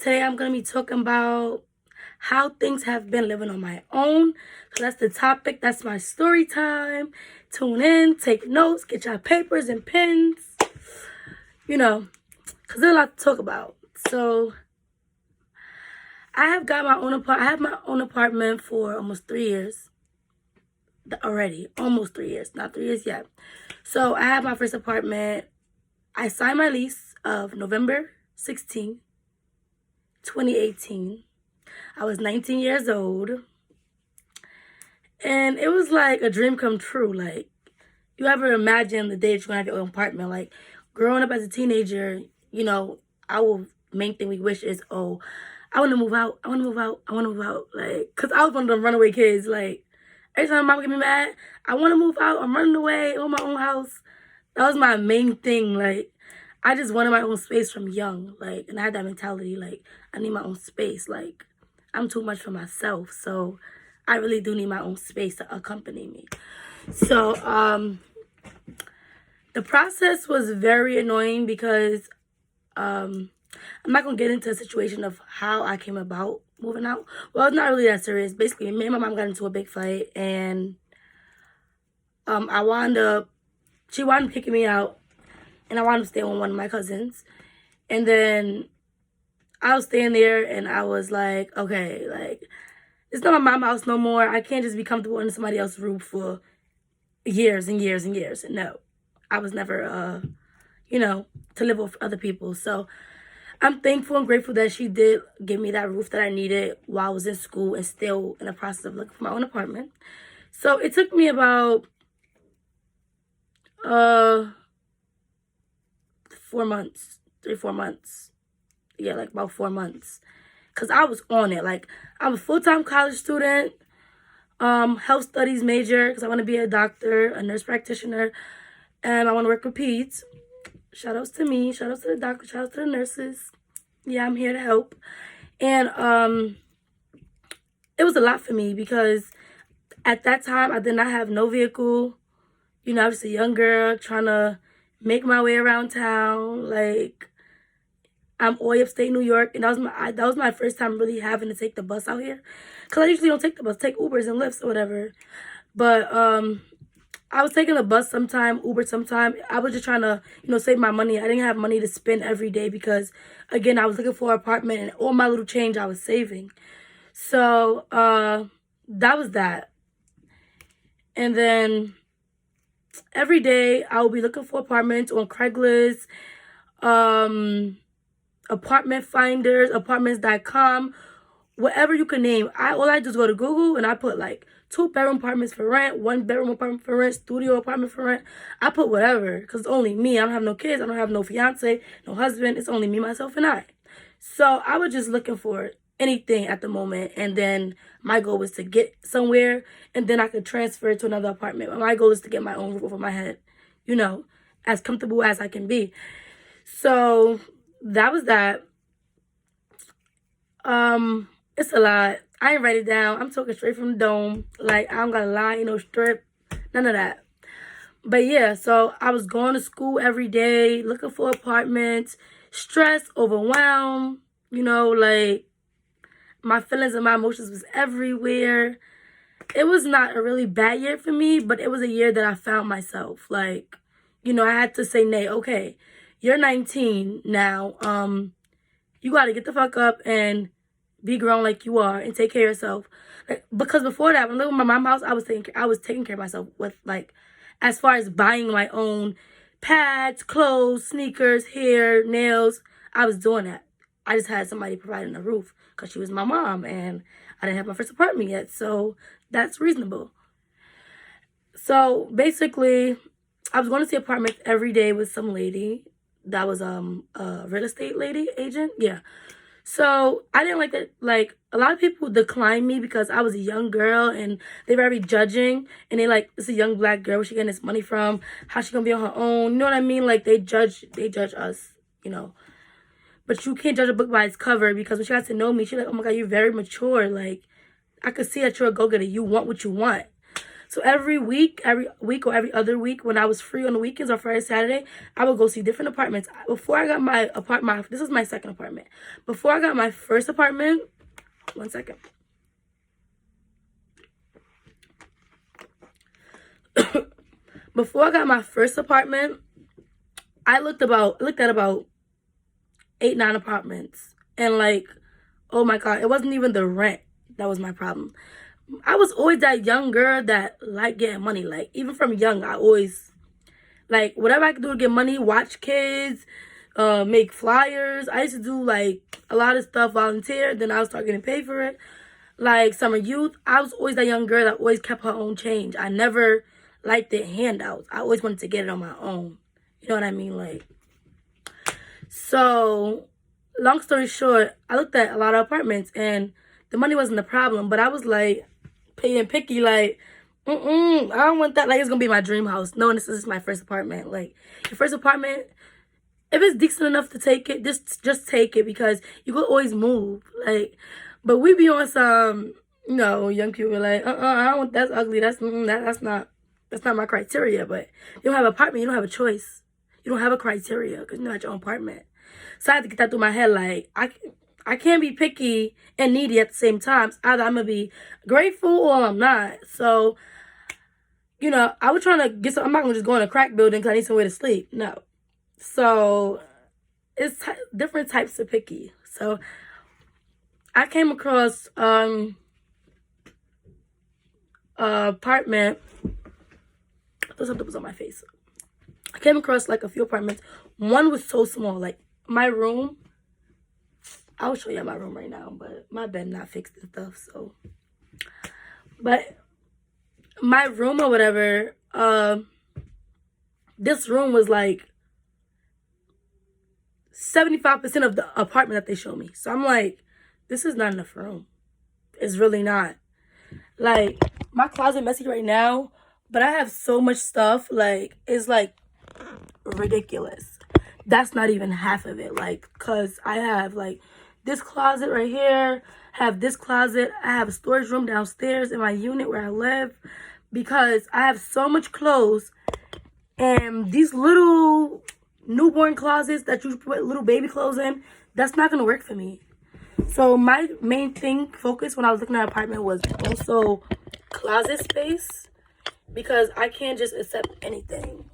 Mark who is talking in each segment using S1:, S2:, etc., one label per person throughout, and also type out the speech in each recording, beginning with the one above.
S1: today I'm going to be talking about how things have been living on my own. So that's the topic. That's my story time. Tune in, take notes, get your papers and pens. You know, because there's a lot to talk about. So I have got my own apartment. I have my own apartment for almost 3 years already. Almost 3 years. Not 3 years yet. So I have my first apartment. I signed my lease of November 16, 2018. I was 19 years old. And it was like a dream come true. Like, you ever imagine the day that you're going to have your own apartment? Like, growing up as a teenager, you know, our main thing we wish is, oh, I want to move out. I want to move out. I want to move out. Like, because I was one of them runaway kids. Like, every time my mom get me mad, I want to move out. I'm running away. I want my own house. That was my main thing. Like, I just wanted my own space from young. Like, and I had that mentality. Like, I need my own space. Like, I'm too much for myself. So, I really do need my own space to accompany me. So, the process was very annoying because I'm not going to get into a situation of how I came about moving out. Well, it's not really that serious. Basically, me and my mom got into a big fight, and she wound up kicking me out, and I wound up staying with one of my cousins. And then I was staying there, and I was like, okay, like, it's not my mom's house no more. I can't just be comfortable under somebody else's roof for years and years and years. No, I was never, to live with other people. So I'm thankful and grateful that she did give me that roof that I needed while I was in school and still in the process of looking for my own apartment. So it took me about 4 months, 3-4 months. Yeah, like about 4 months. Because I was on it. Like, I'm a full-time college student, health studies major, because I want to be a doctor, a nurse practitioner, and I want to work with peds. Shout outs to me, shout outs to the doctor, shout outs to the nurses. Yeah, I'm here to help. And it was a lot for me because at that time, I did not have no vehicle. You know, I was a young girl trying to make my way around town. Like, I'm all upstate New York, and that was my first time really having to take the bus out here. Because I usually don't take the bus, take Ubers and Lyfts or whatever. But I was taking the bus sometime, Uber sometime. I was just trying to, save my money. I didn't have money to spend every day because, again, I was looking for an apartment, and all my little change I was saving. So that was that. And then every day I would be looking for apartments on Craigslist, apartment finders, apartments.com, whatever you can name. All I just go to Google and I put like 2-bedroom apartments for rent, 1-bedroom apartment for rent, studio apartment for rent. I put whatever because it's only me. I don't have no kids. I don't have no fiance, no husband. It's only me, myself, and I. So I was just looking for anything at the moment, and then my goal was to get somewhere and then I could transfer to another apartment. My goal is to get my own roof over my head, as comfortable as I can be. So that was that. It's a lot. I ain't write it down. I'm talking straight from the dome. Like, I don't gotta lie, strip, none of that. But yeah, so I was going to school every day, looking for apartments, stressed, overwhelmed, like, my feelings and my emotions was everywhere. It was not a really bad year for me, but it was a year that I found myself. Like, I had to say, Nay, okay, you're 19 now. You got to get the fuck up and be grown like you are and take care of yourself. Like, because before that, when I lived with my mom's house, I was taking care of myself with, like, as far as buying my own pads, clothes, sneakers, hair, nails. I was doing that. I just had somebody providing a roof because she was my mom and I didn't have my first apartment yet. So that's reasonable. So basically, I was going to see apartments every day with some lady that was a real estate agent. Yeah. So I didn't like that. Like, a lot of people declined me because I was a young girl and they were very judging. And they like, it's a young black girl. Where she getting this money from? How's she gonna be on her own? You know what I mean? Like, they judge us, But you can't judge a book by its cover because when she got to know me, she's like, oh my God, you're very mature. Like, I could see that you're a go-getter. You want what you want. So every week or every other week, when I was free on the weekends or Friday, Saturday, I would go see different apartments. Before I got my apartment, this is my second apartment. Before I got my first apartment, one second. Before I got my first apartment, I looked at about 8-9 apartments, and like, oh my god, it wasn't even the rent that was my problem. I was always that young girl that liked getting money. Like, even from young, I always, like, whatever I could do to get money, watch kids, make flyers. I used to do, like, a lot of stuff, volunteer. Then I would start getting paid for it. Like, summer youth, I was always that young girl that always kept her own change. I never liked the handouts. I always wanted to get it on my own. You know what I mean? Like, so, long story short, I looked at a lot of apartments, and the money wasn't the problem. But I was, like, being picky, like, I don't want that. Like, it's gonna be my dream house. No, this is my first apartment. Like, your first apartment, if it's decent enough to take it, just take it, because you could always move. Like, but we be on some, young people like, I don't want, that's ugly. That's not my criteria. But you don't have an apartment, you don't have a choice. You don't have a criteria because you're not at your own apartment. So I had to get that through my head. Like, I can't be picky and needy at the same time. Either I'm going to be grateful or I'm not. So, I was trying to get some. I'm not going to just go in a crack building because I need somewhere to sleep. No. So, it's different types of picky. So, I came across an apartment. I thought something was on my face. I came across, like, a few apartments. One was so small. Like, my room, I'll show you my room right now, but my bed not fixed and stuff, so. But my room or whatever, this room was like 75% of the apartment that they showed me. So I'm like, this is not enough room. It's really not. Like, my closet messy right now, but I have so much stuff, like, it's like ridiculous. That's not even half of it, like, because I have, like, this closet right here, have this closet, I have a storage room downstairs in my unit where I live, because I have so much clothes, and these little newborn closets that you put little baby clothes in, that's not going to work for me. So my main focus when I was looking at an apartment was also closet space, because I can't just accept anything.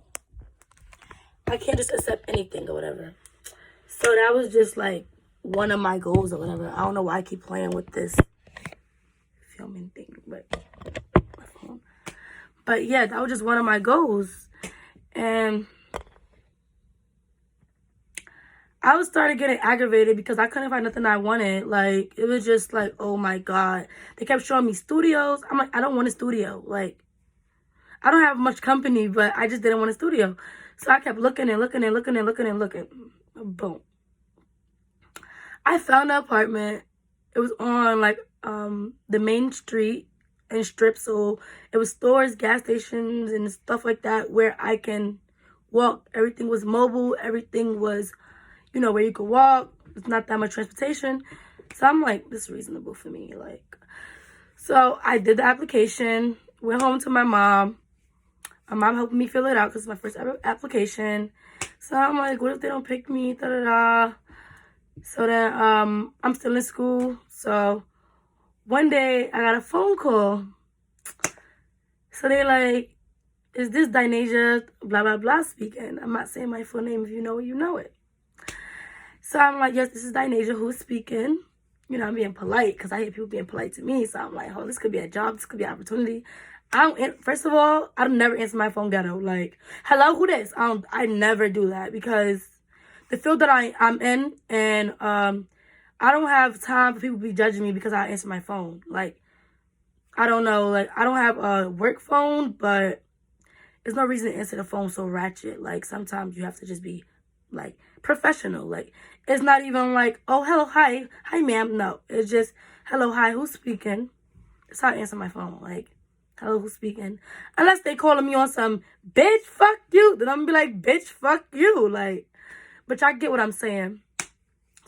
S1: Or whatever. So that was just like one of my goals or whatever. I don't know why I keep playing with this filming thing, but my phone. But yeah, that was just one of my goals. And I was started getting aggravated because I couldn't find nothing I wanted. Like, it was just like, oh my God. They kept showing me studios. I'm like, I don't want a studio. Like, I don't have much company, but I just didn't want a studio. So I kept looking and looking and looking and looking and looking. Boom. I found an apartment. It was on, like, the main street and strip. So it was stores, gas stations, and stuff like that where I can walk. Everything was mobile. Everything was, where you could walk. It's not that much transportation. So I'm like, this is reasonable for me. Like, so I did the application. Went home to my mom. My mom helped me fill it out because it's my first ever application. So I'm like, what if they don't pick me? Da-da-da. So then I'm still in school. So one day I got a phone call. So they like, is this Dinasia blah, blah, blah speaking? I'm not saying my full name. If you know it, you know it. So I'm like, yes, this is Dinasia who's speaking. I'm being polite because I hate people being polite to me. So I'm like, oh, this could be a job. This could be an opportunity. First of all, I don't never answer my phone ghetto. Like, hello, who this? I never do that because the field that I'm in, and I don't have time for people to be judging me because I answer my phone. Like, I don't know. Like, I don't have a work phone, but there's no reason to answer the phone so ratchet. Like, sometimes you have to just be, like, professional. Like, it's not even like, oh, hello, hi, ma'am. No, it's just, hello, hi, who's speaking? That's how I answer my phone. Like, hello, who's speaking? Unless they calling me on some, bitch, fuck you. Then I'm gonna be like, bitch, fuck you. Like, but y'all get what I'm saying.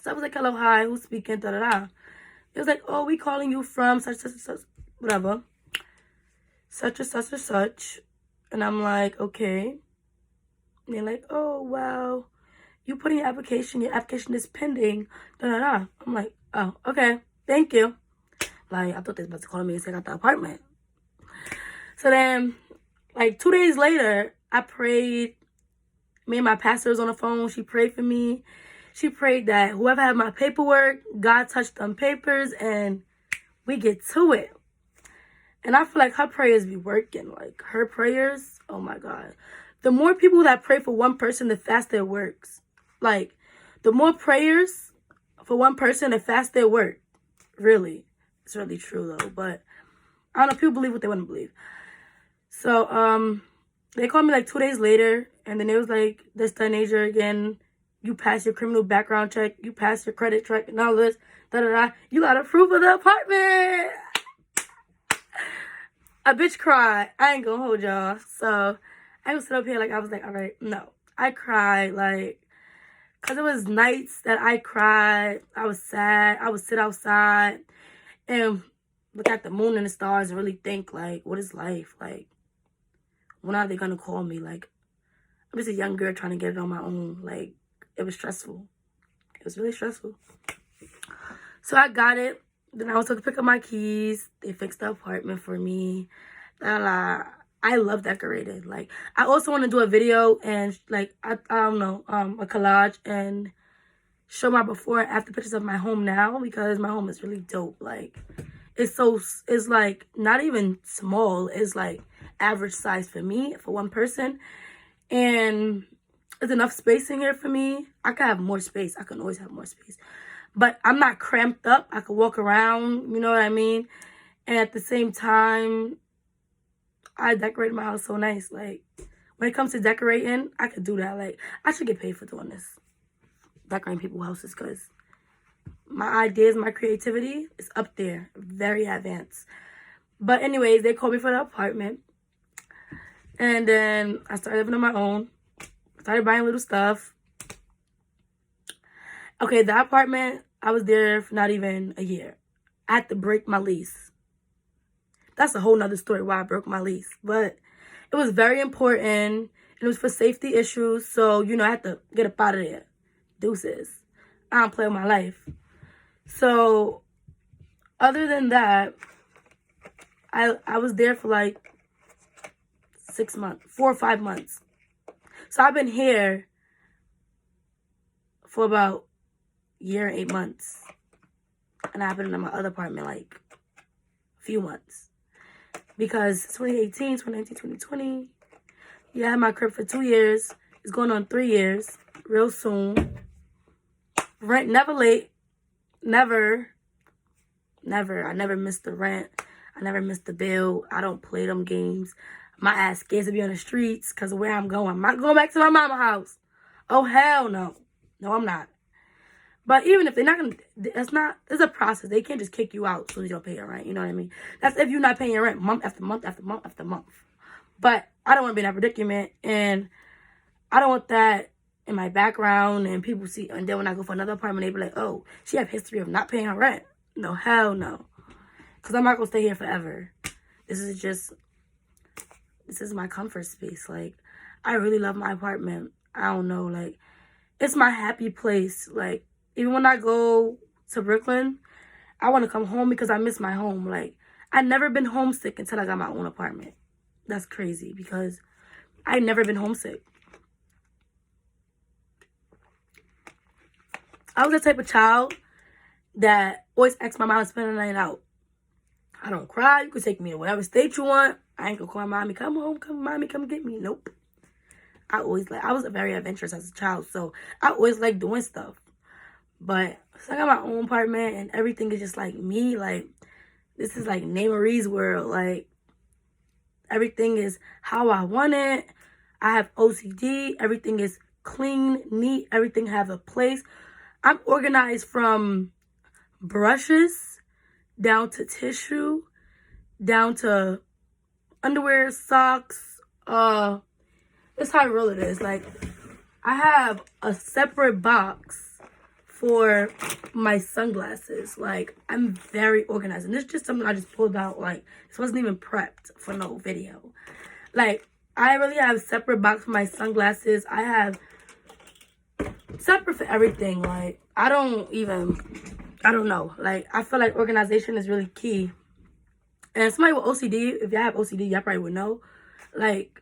S1: So I was like, hello, hi, who's speaking? Da-da-da. It was like, oh, we calling you from such, whatever. such and such and such. And I'm like, okay. And they're like, oh, well, you put in your application is pending. Da, da, da. I'm like, oh, okay, thank you. Like, I thought they was about to call me and say I got the apartment. So then, like 2 days later, I prayed. Me and my pastor was on the phone. She prayed for me. She prayed that whoever had my paperwork, God touched them papers and we get to it. And I feel like her prayers be working. Like, her prayers, oh my God. The more people that pray for one person, the faster it works. Like, the more prayers for one person, the faster it works. Really. It's really true, though. But, I don't know, people believe what they want to believe. So, they called me like 2 days later. And then it was like, this, that, nature again. You pass your criminal background check. You pass your credit check and all this. Da, da, da. You got a proof of the apartment. A bitch cried. I ain't gonna hold y'all. So, I was sit up here like, I was like, all right, no. I cried, like, because it was nights that I cried. I was sad. I would sit outside and look at the moon and the stars and really think, like, what is life? Like, when are they gonna call me? Like, I'm just a young girl trying to get it on my own. Like, it was stressful. It was really stressful. So I got it. Then I was supposed to pick up my keys. They fixed the apartment for me. I love decorating. Like, I also want to do a video and, like, I don't know, a collage and show my before and after pictures of my home now because my home is really dope. Like, it's like not even small. It's like average size for me, for one person. And there's enough space in here for me. I can have more space. I can always have more space. But I'm not cramped up. I can walk around, you know what I mean? And at the same time, I decorated my house so nice. Like, when it comes to decorating, I could do that. Like, I should get paid for doing this. Decorating people's houses because my ideas, my creativity is up there. Very advanced. But anyways, they called me for the apartment. And then I started living on my own. Started buying little stuff. Okay, the apartment, I was there for not even a year. I had to break my lease. That's a whole nother story why I broke my lease. But it was very important. And it was for safety issues. So, you know, I had to get up out of there. Deuces. I don't play with my life. So, other than that, I was there for like 6 months. 4 or 5 months. So, I've been here for about a year and 8 months. And I've been in my other apartment like a few months. Because 2018, 2019, 2020, yeah, I had my crib for 2 years. It's going on 3 years, real soon. Rent never late. Never. I never missed the rent. I never missed the bill. I don't play them games. My ass scared to be on the streets because of where I'm going. I'm not going back to my mama's house. Oh, hell no. No, I'm not. But even if they're not going to, it's a process. They can't just kick you out as soon as you don't pay your rent. You know what I mean? That's if you're not paying your rent month after month after month after month. But I don't want to be in that predicament. And I don't want that in my background. And people see, and then when I go for another apartment, they be like, oh, she have history of not paying her rent. No, hell no. Because I'm not going to stay here forever. This is my comfort space. Like, I really love my apartment. I don't know. Like, it's my happy place. Like, even when I go to Brooklyn, I want to come home because I miss my home. Like, I've never been homesick until I got my own apartment. That's crazy because I've never been homesick. I was the type of child that always asked my mom to spend the night out. I don't cry. You can take me to whatever state you want. I ain't gonna call mommy, come home, mommy, come get me. Nope. I was very adventurous as a child, so I always like doing stuff. But so I got my own apartment and everything is just like me. Like, this is like Nay Marie's world. Like, everything is how I want it. I have OCD. Everything is clean, neat. Everything have a place. I'm organized from brushes down to tissue, down to underwear, socks. That's how real it is. Like, I have a separate box for my sunglasses. Like, I'm very organized. And this is just something I just pulled out. Like, this wasn't even prepped for no video. Like, I really have a separate box for my sunglasses. I have separate for everything. Like, I don't know. Like, I feel like organization is really key. And somebody with OCD, if y'all have OCD, y'all probably would know. Like,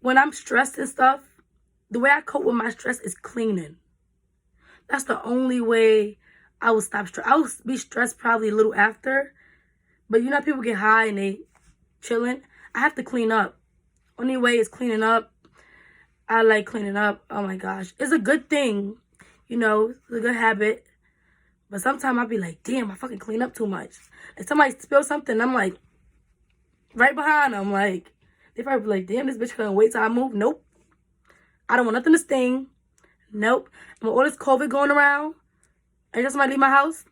S1: when I'm stressed and stuff, the way I cope with my stress is cleaning. That's the only way I will stop stress. I will be stressed probably a little after. But you know, people get high and they chilling. I have to clean up. Only way is cleaning up. I like cleaning up. Oh my gosh. It's a good thing. You know, it's a good habit. But sometimes I'll be like, damn, I fucking clean up too much. If somebody spills something, I'm like, right behind them. Like, they probably be like, damn, this bitch couldn't wait till I move. Nope. I don't want nothing to sting. Nope. And with all this COVID going around, anytime somebody leave my house,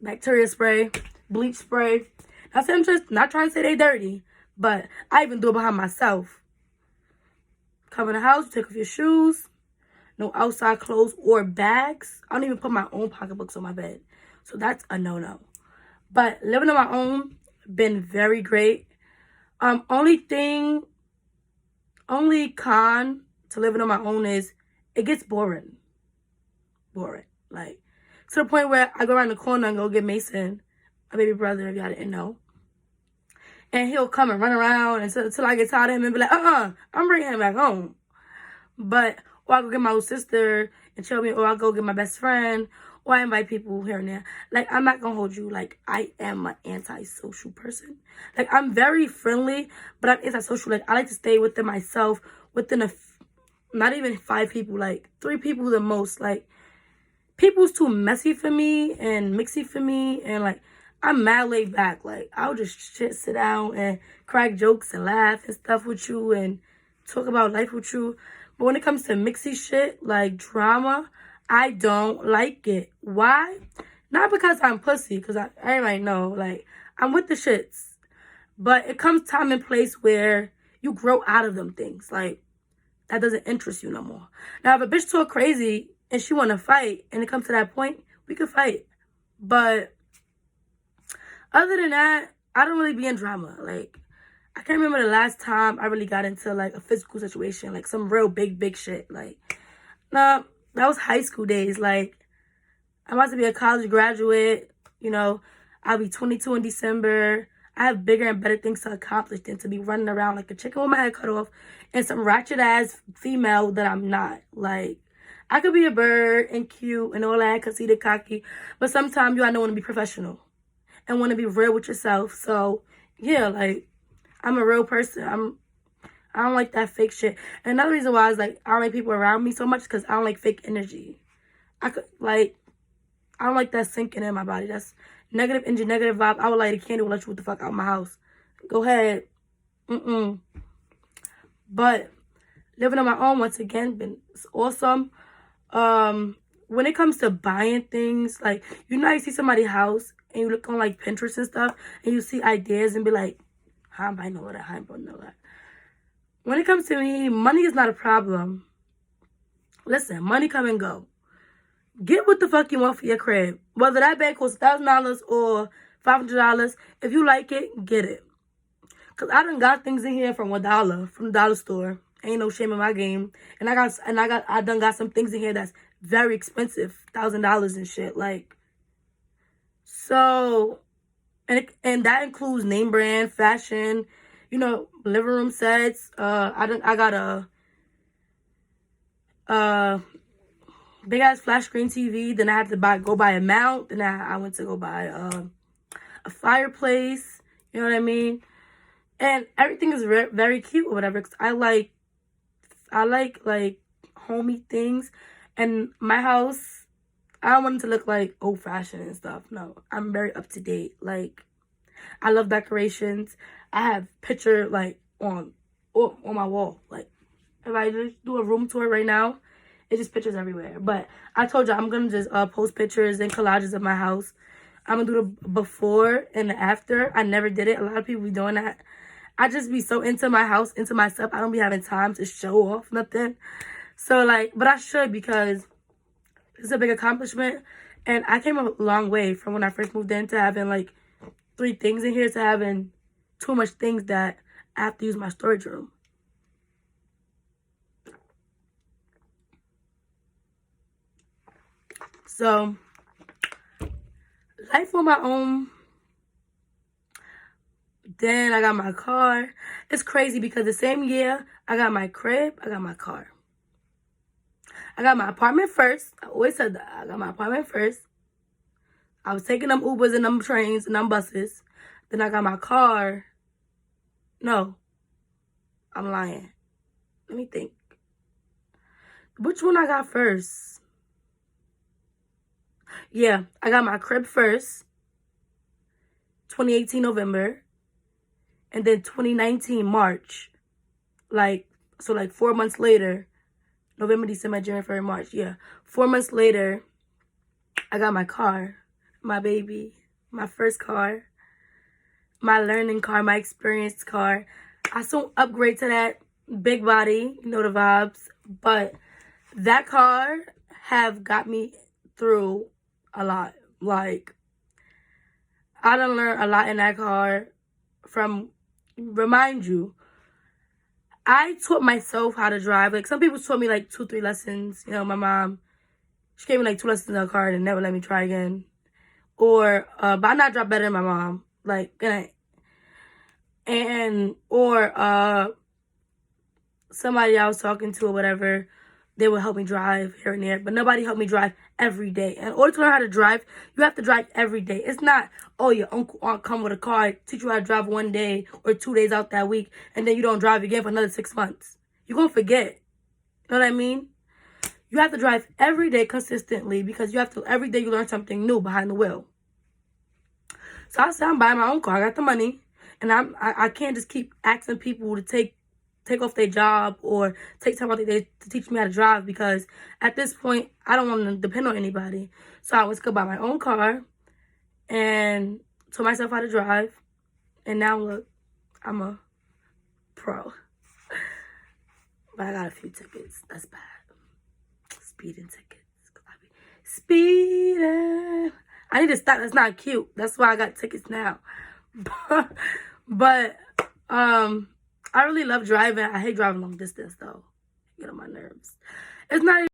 S1: bacteria spray, bleach spray. I'm just not trying to say they dirty, but I even do it behind myself. Come in the house, take off your shoes, no outside clothes or bags. I don't even put my own pocketbooks on my bed. So that's a no-no. But living on my own, been very great. Only con to living on my own is it gets boring. Like, to the point where I go around the corner and go get Mason, my baby brother, if y'all didn't know. And he'll come and run around until I get tired of him and be like, I'm bringing him back home. But, or I go get my little sister and chill me, or I'll go get my best friend, or I invite people here and there. Like, I'm not gonna hold you. Like, I am an antisocial person. Like, I'm very friendly, but I'm antisocial. Like, I like to stay within myself, within not even 5 people, like 3 people the most. Like, people's too messy for me and mixy for me, and like, I'm mad laid back. Like, I'll just sit down and crack jokes and laugh and stuff with you and talk about life with you. But when it comes to mixy shit, like drama, I don't like it. Why? Not because I'm pussy, because everybody know, like, I'm with the shits. But it comes time and place where you grow out of them things. Like, that doesn't interest you no more. Now, if a bitch talk crazy and she want to fight, and it comes to that point, we could fight. But other than that, I don't really be in drama. Like, I can't remember the last time I really got into, like, a physical situation. Like, some real big shit. Like, nah, that was high school days. Like, I'm about to be a college graduate. You know, I'll be 22 in December. I have bigger and better things to accomplish than to be running around like a chicken with my head cut off and some ratchet-ass female that I'm not. Like, I could be a bird and cute and all that, conceited, cocky. But sometimes you gotta want to be professional and want to be real with yourself. So, yeah, like, I'm a real person. I don't like that fake shit. And another reason why is, like, I don't like people around me so much because I don't like fake energy. I don't like that sinking in my body. That's negative energy, negative vibe. I would light a candle and let you what the fuck out of my house. Go ahead. But living on my own, once again, been awesome. When it comes to buying things, like, you know, you see somebody's house and you look on, like, Pinterest and stuff, and you see ideas and be like, how am I know that? How am I know that? When it comes to me, money is not a problem. Listen, money come and go. Get what the fuck you want for your crib. Whether that bed costs $1,000 or $500, if you like it, get it. Cause I done got things in here from $1 from the dollar store. Ain't no shame in my game. And I done got some things in here that's very expensive, $1,000 and shit. Like, so, and that includes name brand, fashion, you know, living room sets. I got a big ass flash screen TV. Then I had to go buy a mount. Then I went to go buy a fireplace. You know what I mean? And everything is very cute or whatever. 'Cause I like homey things. And my house, I don't want it to look like old fashioned and stuff. No, I'm very up to date. Like, I love decorations. I have picture like on my wall. Like, if I just do a room tour right now, it's just pictures everywhere. But I told you I'm gonna just post pictures and collages of my house. I'm gonna do the before and the after. I never did it. A lot of people be doing that. I just be so into my house, into myself. I don't be having time to show off nothing. So, like, but I should, because it's a big accomplishment. And I came a long way from when I first moved in to having like 3 things in here to having too much things that I have to use my storage room. So, life on my own. Then I got my car. It's crazy because the same year I got my crib, I got my car. I got my apartment first. I always said that. I got my apartment first. I was taking them Ubers and them trains and them buses. Then I got my car. No, I'm lying. Let me think. Which one I got first? Yeah, I got my crib first. 2018 November. And then 2019 March. Like 4 months later. November, December, January, February, March. Yeah. 4 months later, I got my car. My baby. My first car. My learning car. My experience car. I soon upgrade to that big body. You know the vibes. But that car have got me through a lot. Like, I done learned a lot in that car. From, remind you, I taught myself how to drive. Like, some people taught me like 2-3 lessons. You know, my mom, she gave me like 2 lessons in her car and never let me try again. Or, but I not drive better than my mom. Like, somebody I was talking to or whatever, they would help me drive here and there. But nobody helped me drive every day. And in order to learn how to drive, you have to drive every day. It's not, oh, your uncle aunt come with a car, teach you how to drive 1 day or 2 days out that week, and then you don't drive again for another 6 months. You're going to forget. You know what I mean? You have to drive every day consistently because you have to, every day you learn something new behind the wheel. So I said, I'm buying my own car. I got the money. And I can't just keep asking people to take off their job or take time out their day to teach me how to drive, because at this point, I don't want to depend on anybody. So I was going to buy my own car and taught myself how to drive. And now, look, I'm a pro. But I got a few tickets. That's bad. Speeding tickets. Speeding. I need to stop. That's not cute. That's why I got tickets now. But I really love driving. I hate driving long distance though. Get on my nerves. It's not even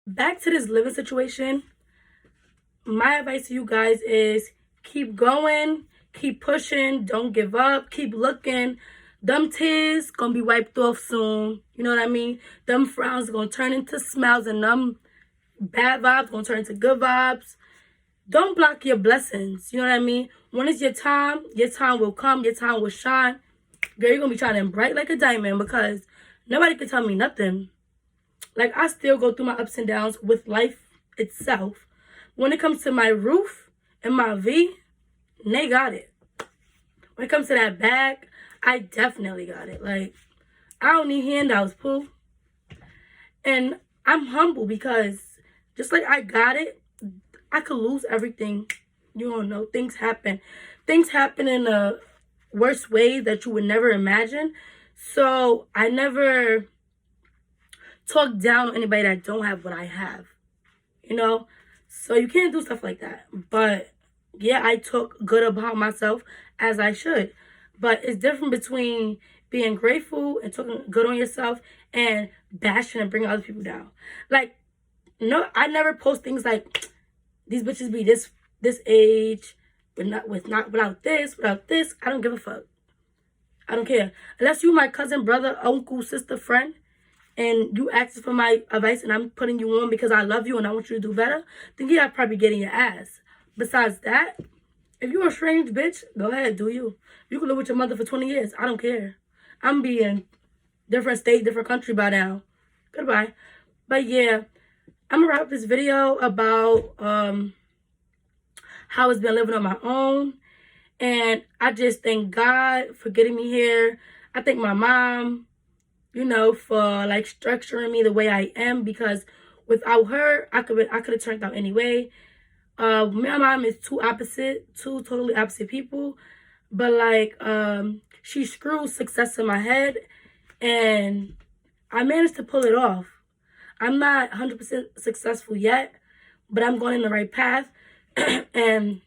S1: back to this living situation. My advice to you guys is keep going, keep pushing, don't give up, keep looking. Them tears gonna be wiped off soon. You know what I mean? Them frowns gonna turn into smiles, and them bad vibes gonna turn into good vibes. Don't block your blessings. You know what I mean? When it's your time will come, your time will shine. Girl, you're gonna be shining bright like a diamond because nobody can tell me nothing. Like, I still go through my ups and downs with life itself. When it comes to my roof and my V, they got it. When it comes to that bag, I definitely got it. Like, I don't need handouts, poo. And I'm humble because just like I got it, I could lose everything. You don't know. Things happen. Things happen in a worse way that you would never imagine. So I never talk down on anybody that don't have what I have. You know? So you can't do stuff like that. But yeah, I talk good about myself as I should. But it's different between being grateful and talking good on yourself and bashing and bringing other people down. Like, no, I never post things like, these bitches be this age, without this. I don't give a fuck. I don't care. Unless you my cousin, brother, uncle, sister, friend, and you ask for my advice and I'm putting you on because I love you and I want you to do better, then yeah, I'll probably get in your ass. Besides that, if you're a strange bitch, go ahead, do you. You can live with your mother for 20 years. I don't care. I'm being different state, different country by now. Goodbye. But yeah, I'm gonna wrap this video about how it's been living on my own. And I just thank God for getting me here. I thank my mom you know, for like structuring me the way I am, because without her, I could have turned out anyway. Me and my mom is two totally opposite people, but like she screwed success in my head, and I managed to pull it off. I'm not 100% successful yet, but I'm going in the right path, and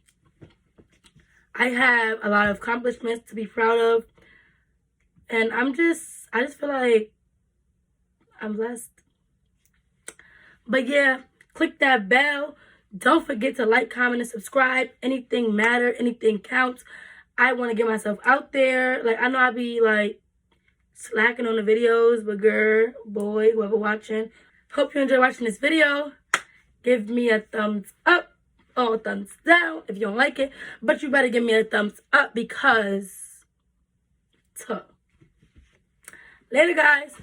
S1: I have a lot of accomplishments to be proud of, and I just feel like I'm blessed. But yeah, click that bell. Don't forget to like, comment, and subscribe. Anything matter, anything counts. I want to get myself out there. Like, I know I be like slacking on the videos, but girl, boy, whoever watching, hope you enjoy watching this video. Give me a thumbs up or a thumbs down if you don't like it, but you better give me a thumbs up because later, guys.